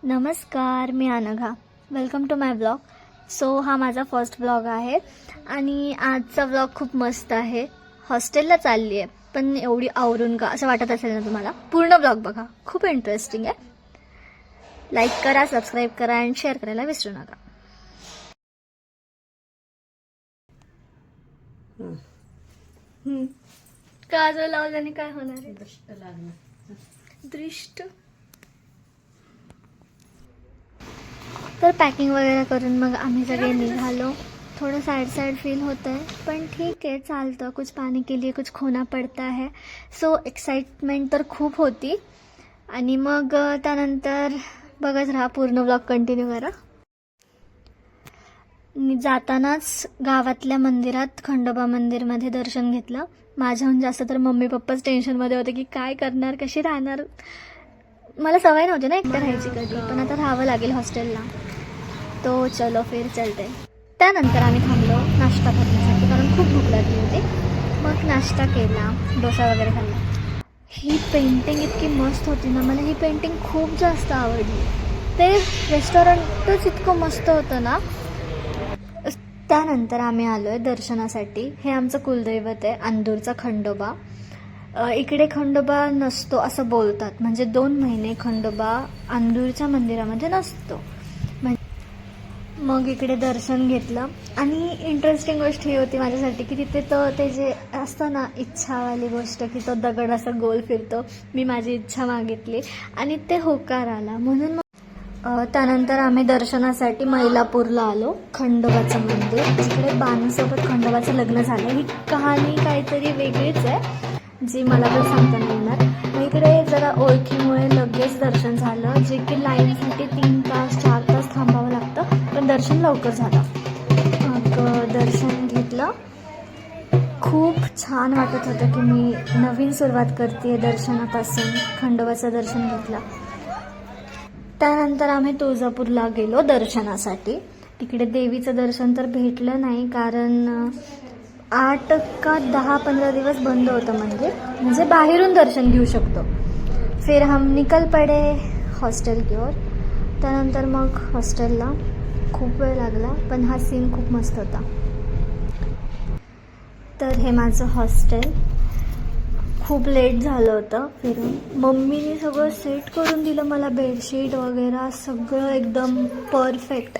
नमस्कार, मी Anagha. Welcome to my blog. So हा माझा फर्स्ट ब्लॉग आहे आणि आजचा ब्लॉग खूप मस्त आहे. हॉस्टेलला चालली आहे, पण एवढी आवरून का असं वाटत असेल ना तुम्हाला, पूर्ण ब्लॉग बघा, खूप इंटरेस्टिंग आहे. लाईक करा, सबस्क्राईब करा आणि शेअर करायला विसरू नका. काजळ लावल्याने काय होणार आहे? दृष्ट. तर पॅकिंग वगैरे करून मग आम्ही सगळे निघालो. थोडं सॅड फील होतं आहे, पण ठीक आहे, चालतं. कुछ पाने के लिए कुछ खोना पडता है. सो एक्साइटमेंट तर खूप होती. आणि मग त्यानंतर बघत राहा, पूर्ण ब्लॉग कंटिन्यू करा. जातानाच गावातल्या मंदिरात खंडोबा मंदिरमध्ये दर्शन घेतलं. माझ्याहून जास्त तर मम्मी पप्पाच टेन्शनमध्ये होते की काय करणार, कशी राहणार. मला सवय नव्हती ना एकटं राहायची कधी, पण आता राहावं लागेल हॉस्टेलला. तो चलो फिर चलते. त्यानंतर आम्ही थांबलो नाश्ता करण्यासाठी, कारण खूप भूक लागली होती. मग नाश्ता केला, डोसा वगैरे खाल्ला. ही पेंटिंग इतकी मस्त होती ना, मला ही पेंटिंग खूप जास्त आवडली. ते रेस्टॉरंटच इतकं मस्त होतं ना. त्यानंतर आम्ही आलो आहे दर्शनासाठी. हे आमचं कुलदैवत आहे, अंदूरचा खंडोबा. इकडे खंडोबा नसतो असं बोलतात, म्हणजे 2 महिने खंडोबा अंदूरच्या मंदिरामध्ये नसतो. मग इकडे दर्शन घेतलं. आणि इंटरेस्टिंग गोष्ट ही होती माझ्यासाठी की तिथे ते जे असतं ना, इच्छावाली गोष्ट, की तो दगड असं गोल फिरतो. मी माझी इच्छा मागितली आणि ते होकार आला. म्हणून मग त्यानंतर आम्ही दर्शनासाठी मैलापूरला आलो, खंडोबाचं मंदिर, जिकडे बाणूसोबत खंडोबाचं लग्न झालं. ही कहाणी काहीतरी वेगळीच आहे, जी मला तर सांगता नाही येणार. मग इकडे जरा ओळखीमुळे लगेच दर्शन झालं, जे की लाईनसाठी 3 तास 4 तास थांबावं लागतं, पण दर्शन लवकर झालं. मग दर्शन घेतलं. खूप छान वाटत होतं की मी नवीन सुरुवात करते दर्शनापासून. खंडोबाचं दर्शन घेतलं. त्यानंतर आम्ही तुळजापूरला गेलो दर्शनासाठी. तिकडे देवीचं दर्शन तर भेटलं नाही, कारण 8 का 10-15 दिवस बंद होतं मंदिर, म्हणजे बाहेरून दर्शन घेऊ शकतो. फिर हम निकल पडे हॉस्टेल की ओर. त्यानंतर मग हॉस्टेलला खूप वेळ लागला, पण हा सीन खूप मस्त होता. तर हे माझं हॉस्टेल. खूप लेट झालं होतं फिरून. मम्मीने सगळं सेट करून दिलं मला, बेडशीट वगैरे सगळं एकदम परफेक्ट.